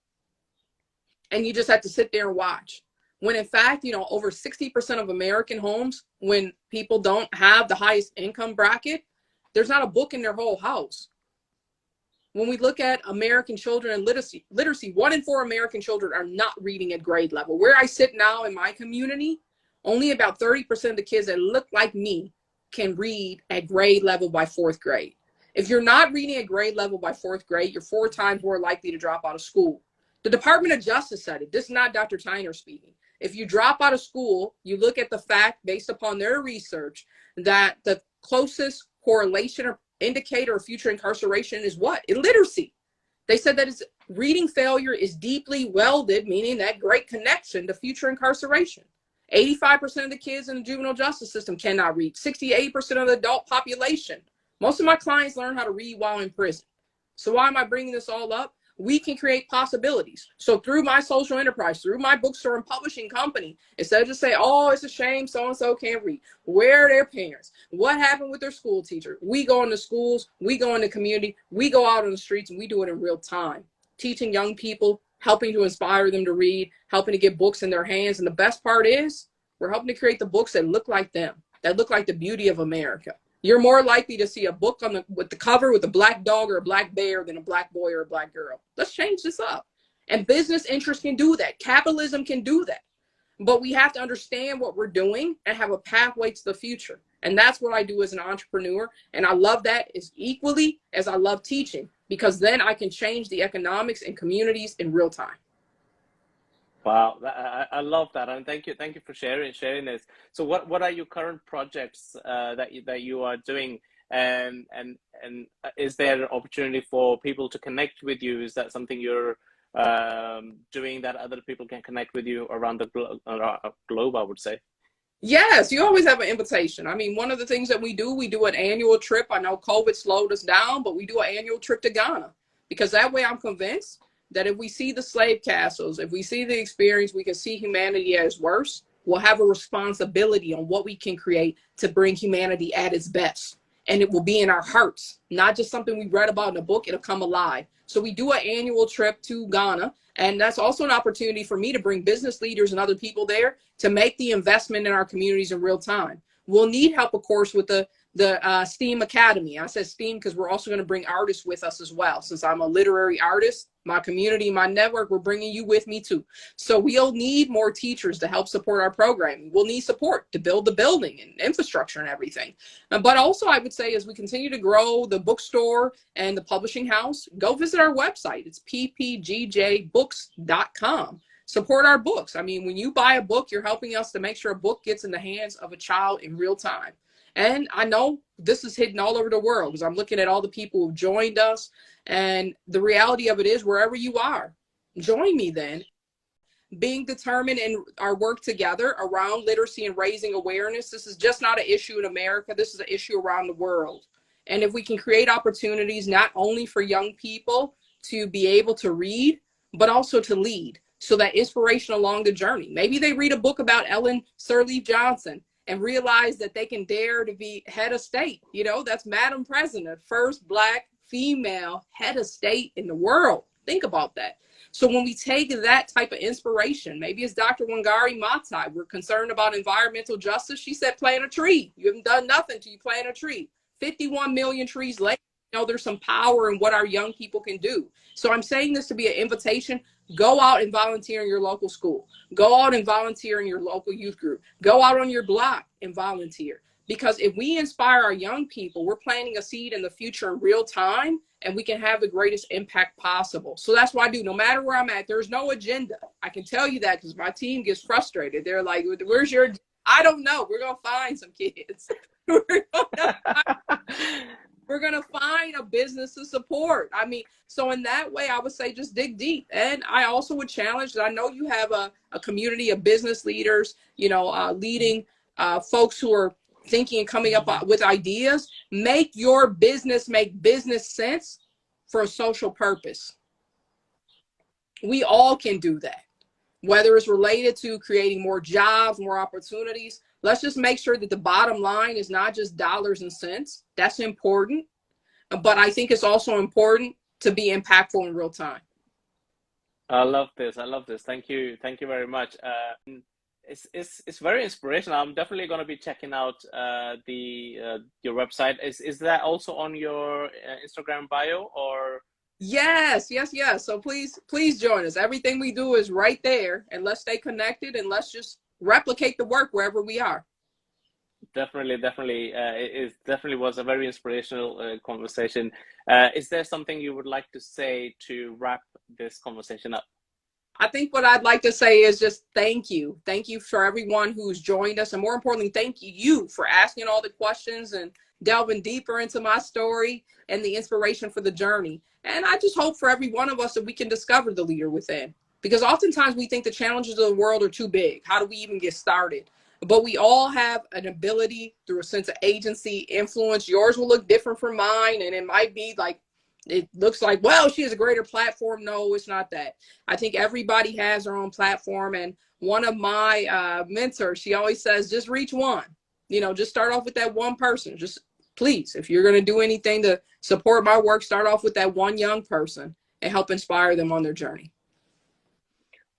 And you just had to sit there and watch. When in fact, over 60% of American homes, when people don't have the highest income bracket, there's not a book in their whole house. When we look at American children and literacy, 1 in 4 American children are not reading at grade level. Where I sit now in my community, only about 30% of the kids that look like me can read at grade level by 4th grade. If you're not reading at grade level by 4th grade, you're 4 times more likely to drop out of school. The Department of Justice said it. This is not Dr. Tyner speaking. If you drop out of school, you look at the fact, based upon their research, that the closest correlation or indicator of future incarceration is what? Illiteracy. They said that reading failure is deeply welded, meaning that great connection to future incarceration. 85% of the kids in the juvenile justice system cannot read. 68% of the adult population. Most of my clients learn how to read while in prison. So why am I bringing this all up? We can create possibilities. So through my social enterprise, through my bookstore and publishing company, instead of just say, oh, it's a shame so-and-so can't read. Where are their parents? What happened with their school teacher? We go into schools, we go into community, we go out on the streets, and we do it in real time. Teaching young people, helping to inspire them to read, helping to get books in their hands. And the best part is we're helping to create the books that look like them, that look like the beauty of America. You're more likely to see a book with the cover with a black dog or a black bear than a black boy or a black girl. Let's change this up. And business interests can do that. Capitalism can do that. But we have to understand what we're doing and have a pathway to the future. And that's what I do as an entrepreneur. And I love that as equally as I love teaching, because then I can change the economics and communities in real time. Wow, I love that, and thank you for sharing this. So, what are your current projects that you are doing, and is there an opportunity for people to connect with you? Is that something you're doing that other people can connect with you around the globe? I would say. Yes, you always have an invitation. I mean, one of the things that we do an annual trip. I know COVID slowed us down, but we do an annual trip to Ghana, because that way I'm convinced that if we see the slave castles, if we see the experience, we can see humanity at its worst, we'll have a responsibility on what we can create to bring humanity at its best. And it will be in our hearts, not just something we read about in a book, it'll come alive. So we do an annual trip to Ghana, and that's also an opportunity for me to bring business leaders and other people there to make the investment in our communities in real time. We'll need help, of course, with the STEAM Academy. I said STEAM because we're also going to bring artists with us as well. Since I'm a literary artist, my community, my network, we're bringing you with me too. So we'll need more teachers to help support our programming. We'll need support to build the building and infrastructure and everything. But also I would say, as we continue to grow the bookstore and the publishing house, go visit our website. It's ppgjbooks.com. Support our books. I mean, when you buy a book, you're helping us to make sure a book gets in the hands of a child in real time. And I know this is hidden all over the world, because I'm looking at all the people who've joined us. And the reality of it is, wherever you are, join me then. Being determined in our work together around literacy and raising awareness. This is just not an issue in America. This is an issue around the world. And if we can create opportunities not only for young people to be able to read, but also to lead, so that inspiration along the journey. Maybe they read a book about Ellen Sirleaf Johnson and realize that they can dare to be head of state. You know, that's Madam President, first Black female head of state in the world. Think about that. So when we take that type of inspiration, maybe it's Dr. Wangari Maathai, we're concerned about environmental justice. She said, plant a tree. You haven't done nothing till you plant a tree. 51 million trees later, you know, there's some power in what our young people can do. So I'm saying this to be an invitation. Go out and volunteer in your local school. Go out and volunteer in your local youth group. Go out on your block and volunteer. Because if we inspire our young people, we're planting a seed in the future in real time, and we can have the greatest impact possible. So that's what I do. No matter where I'm at, there's no agenda. I can tell you that because my team gets frustrated. They're like, where's your, I don't know. We're going to find some kids. We're going to find a business to support. I mean, so in that way, I would say just dig deep. And I also would challenge that I know you have a community of business leaders, you know, leading folks who are thinking and coming up with ideas. Make your business make business sense for a social purpose. We all can do that, whether it's related to creating more jobs, more opportunities. Let's just make sure that the bottom line is not just dollars and cents. That's important. But I think it's also important to be impactful in real time. I love this. I love this. Thank you. Thank you very much. It's very inspirational. I'm definitely going to be checking out your website. Is that also on your Instagram bio or? Yes. So please join us. Everything we do is right there, and let's stay connected, and let's just replicate the work wherever we are. Definitely. It definitely was a very inspirational conversation. Is there something you would like to say to wrap this conversation up? I think what I'd like to say is just thank you. Thank you for everyone who's joined us. And more importantly, thank you for asking all the questions and delving deeper into my story and the inspiration for the journey. And I just hope for every one of us that we can discover the leader within. Because oftentimes we think the challenges of the world are too big. How do we even get started? But we all have an ability through a sense of agency, influence. Yours will look different from mine, and it might be like, it looks like, well, she has a greater platform. No, it's not that. I think everybody has their own platform. And one of my mentors, she always says, just reach one. You know, just start off with that one person. Just please, if you're going to do anything to support my work, start off with that one young person and help inspire them on their journey.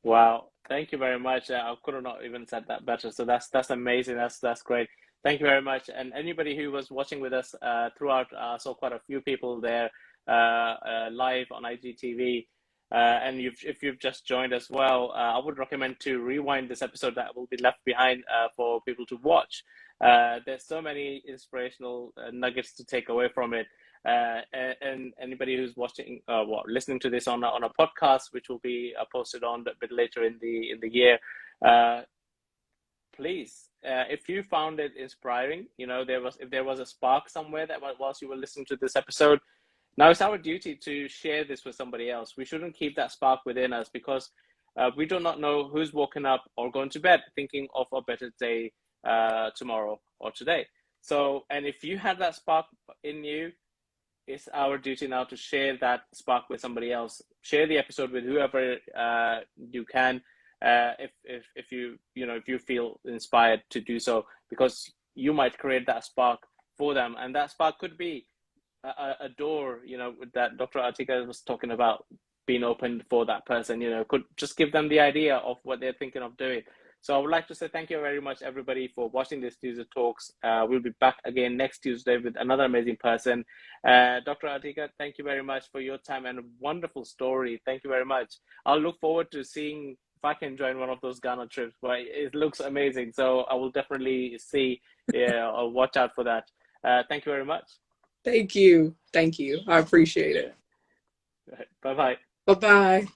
Wow, thank you very much. I could have not even said that better. So that's amazing. That's great. Thank you very much. And anybody who was watching with us throughout, saw quite a few people there live on IGTV. And if you've just joined as well, I would recommend to rewind this episode that will be left behind for people to watch. There's so many inspirational nuggets to take away from it. And anybody who's watching, listening to this on a podcast, which will be posted on a bit later in the year, please, if you found it inspiring, you know, if there was a spark somewhere that whilst you were listening to this episode, now it's our duty to share this with somebody else. We shouldn't keep that spark within us, because we do not know who's woken up or going to bed thinking of a better day tomorrow or today. So, and if you had that spark in you, it's our duty now to share that spark with somebody else. Share the episode with whoever you can, if you feel inspired to do so, because you might create that spark for them, and that spark could be a door, you know, that Dr. Artika was talking about being opened for that person. You know, could just give them the idea of what they're thinking of doing. So I would like to say thank you very much, everybody, for watching this Tuesday Talks. We'll be back again next Tuesday with another amazing person. Dr. Artika, thank you very much for your time and a wonderful story. Thank you very much. I'll look forward to seeing if I can join one of those Ghana trips, but it looks amazing. So I will definitely see, or watch out for that. Thank you very much. Thank you. Thank you. I appreciate it. Bye-bye. Bye-bye.